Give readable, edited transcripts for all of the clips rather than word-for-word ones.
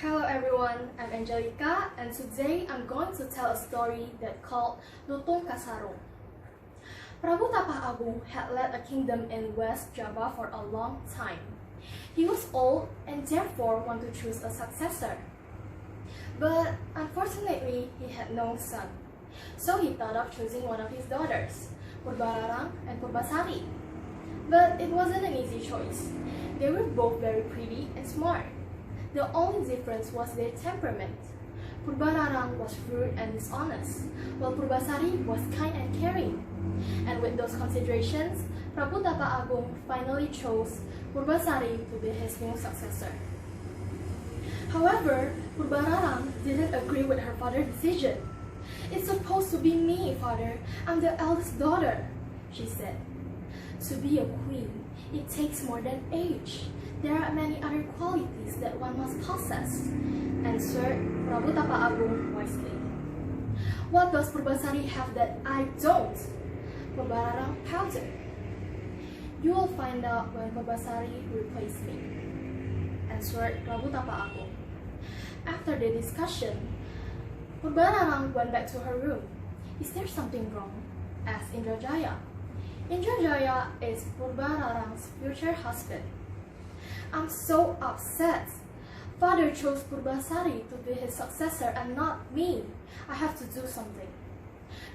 Hello everyone, I'm Angelica and today I'm going to tell a story that called Lutung Kasarung. Prabu Tapak Agung had led a kingdom in West Java for a long time. He was old and therefore wanted to choose a successor. But unfortunately, he had no son. So he thought of choosing one of his daughters, Purbararang and Purbasari. But it wasn't an easy choice. They were both very pretty and smart. The only difference was their temperament. Purbararang was rude and dishonest, while Purbasari was kind and caring. And with those considerations, Prabu Tapak Agung finally chose Purbasari to be his new successor. However, Purbararang didn't agree with her father's decision. "It's supposed to be me, father. I'm the eldest daughter," she said. "To be a queen, it takes more than age. There are many other qualities that one must possess," answered Prabu Tapak Agung wisely. "What does Purbasari have that I don't?" Purbararang pouted. "You will find out when Purbasari replaces me," answered Prabu Tapak Agung. After the discussion, Purbararang went back to her room. "Is there something wrong?" asked Indrajaya. Indrajaya is Purbararang's future husband. "I'm so upset. Father chose Purbasari to be his successor and not me. I have to do something."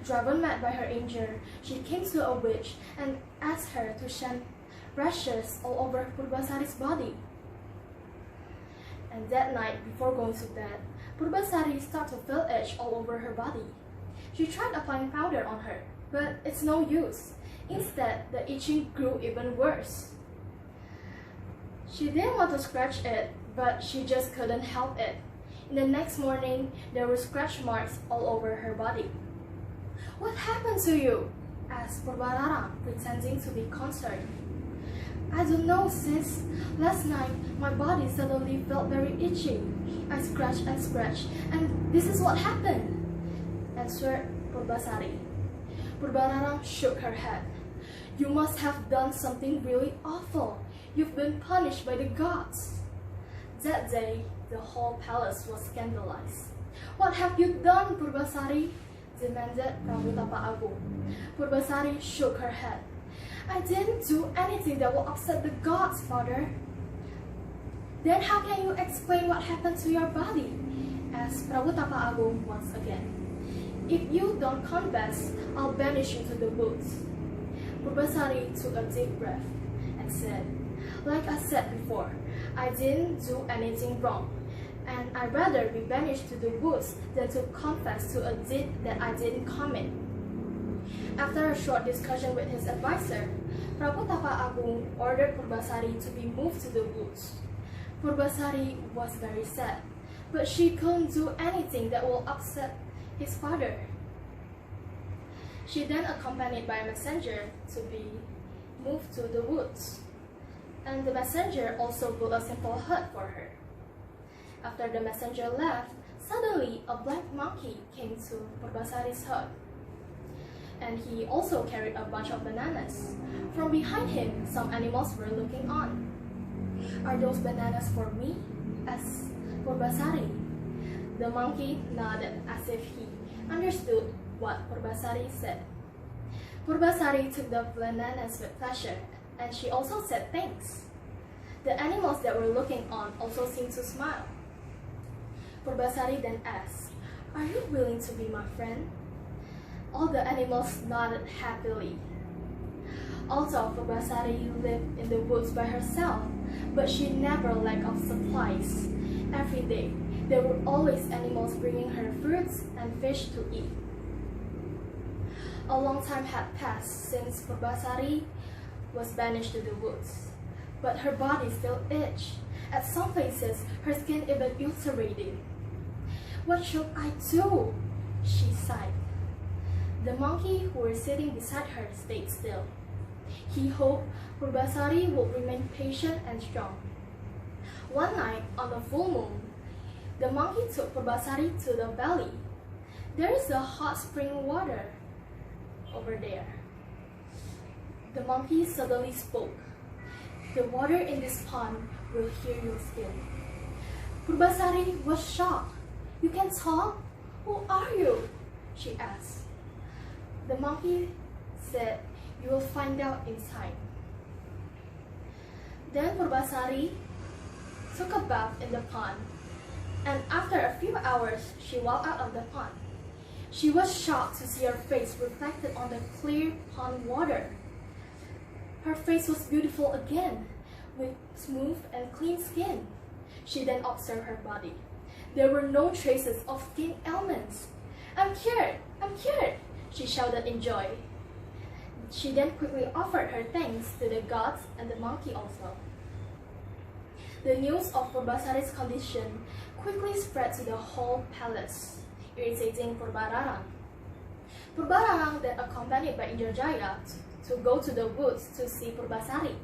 Driven mad by her anger, she came to a witch and asked her to shine rashes all over Purbasari's body. And that night, before going to bed, Purbasari started to feel itch all over her body. She tried applying powder on her, but it's no use. Instead, the itching grew even worse. She didn't want to scratch it, but she just couldn't help it. In the next morning, there were scratch marks all over her body. "What happened to you?" asked Purbararang, pretending to be concerned. "I don't know, sis. Last night, my body suddenly felt very itchy. I scratched and scratched, and this is what happened," answered Purbasari. Purbararang shook her head. "You must have done something really awful. You've been punished by the gods." That day, the whole palace was scandalized. "What have you done, Purbasari?" demanded Prabu Tapak Agung. Purbasari shook her head. "I didn't do anything that will upset the gods, father." "Then how can you explain what happened to your body?" asked Prabu Tapak Agung once again. "If you don't confess, I'll banish you to the woods." Purbasari took a deep breath and said, "Like I said before, I didn't do anything wrong, and I'd rather be banished to the woods than to confess to a deed that I didn't commit." After a short discussion with his advisor, Prabu Tapak Agung ordered Purbasari to be moved to the woods. Purbasari was very sad, but she couldn't do anything that will upset his father. She then accompanied by a messenger to be moved to the woods, and the messenger also built a simple hut for her. After the messenger left, suddenly a black monkey came to Purbasari's hut, and he also carried a bunch of bananas. From behind him, some animals were looking on. "Are those bananas for me?" asked Purbasari. The monkey nodded as if he understood what Purbasari said. Purbasari took the bananas with pleasure, and she also said thanks. The animals that were looking on also seemed to smile. Purbasari then asked, "Are you willing to be my friend?" All the animals nodded happily. Although Purbasari lived in the woods by herself, but she never lacked of supplies. Every day, there were always animals bringing her fruits and fish to eat. A long time had passed since Purbasari was banished to the woods, but her body still itched. At some places, her skin even ulcerated. "What should I do?" she sighed. The monkey who was sitting beside her stayed still. He hoped Purbasari would remain patient and strong. One night, on the full moon, the monkey took Purbasari to the valley. "There is a hot spring water over there." The monkey suddenly spoke. "The water in this pond will heal your skin." Purbasari was shocked. "You can talk? Who are you?" she asked. The monkey said, "You will find out in time." Then Purbasari took a bath in the pond, and after a few hours, she walked out of the pond. She was shocked to see her face reflected on the clear pond water. Her face was beautiful again, with smooth and clean skin. She then observed her body. There were no traces of skin ailments. "I'm cured! I'm cured!" she shouted in joy. She then quickly offered her thanks to the gods and the monkey also. The news of Purbasari's condition quickly spread to the whole palace, irritating Purbararang. Purbararang then accompanied by Indrajaya to go to the woods to see Purbasari.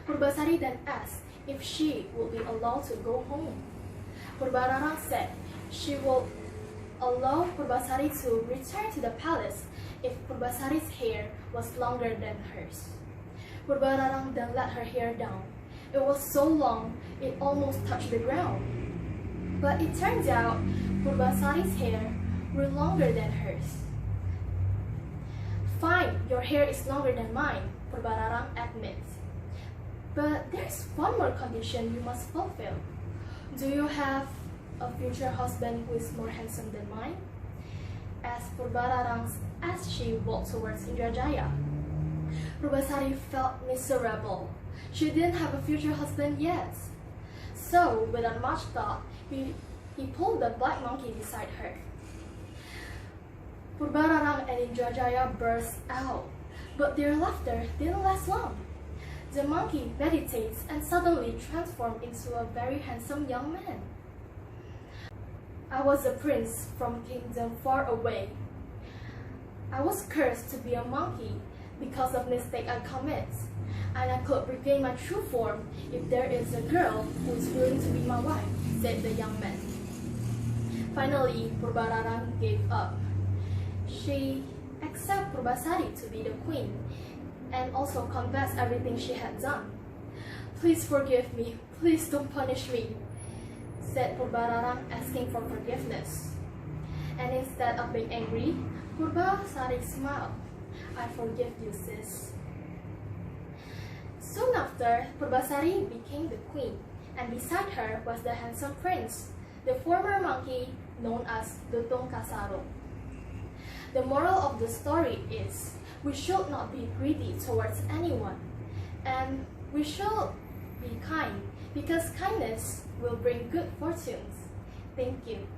Purbasari then asked if she would be allowed to go home. Purbararang said she will allow Purbasari to return to the palace if Purbasari's hair was longer than hers. Purbararang then let her hair down. It was so long it almost touched the ground. But it turns out Purbasari's hair were longer than hers. "Fine, your hair is longer than mine," Purbararang admits. "But there's one more condition you must fulfill. Do you have a future husband who is more handsome than mine?" asked Purbararang as she walked towards Indrajaya. Purbasari felt miserable. She didn't have a future husband yet. So, without much thought, he pulled the black monkey beside her. Purbararang and Indrajaya burst out, but their laughter didn't last long. The monkey meditates and suddenly transformed into a very handsome young man. "I was a prince from a kingdom far away. I was cursed to be a monkey because of mistake I commit, and I could regain my true form if there is a girl who is willing to be my wife," said the young man. Finally, Purbararang gave up. She accepted Purbasari to be the queen and also confessed everything she had done. "Please forgive me, please don't punish me," said Purbararang, asking for forgiveness. And instead of being angry, Purbasari smiled. "I forgive you, sis." Soon after, Purbasari became the queen, and beside her was the handsome prince, the former monkey known as Lutung Kasarung. The moral of the story is, we should not be greedy towards anyone, and we should be kind, because kindness will bring good fortunes. Thank you.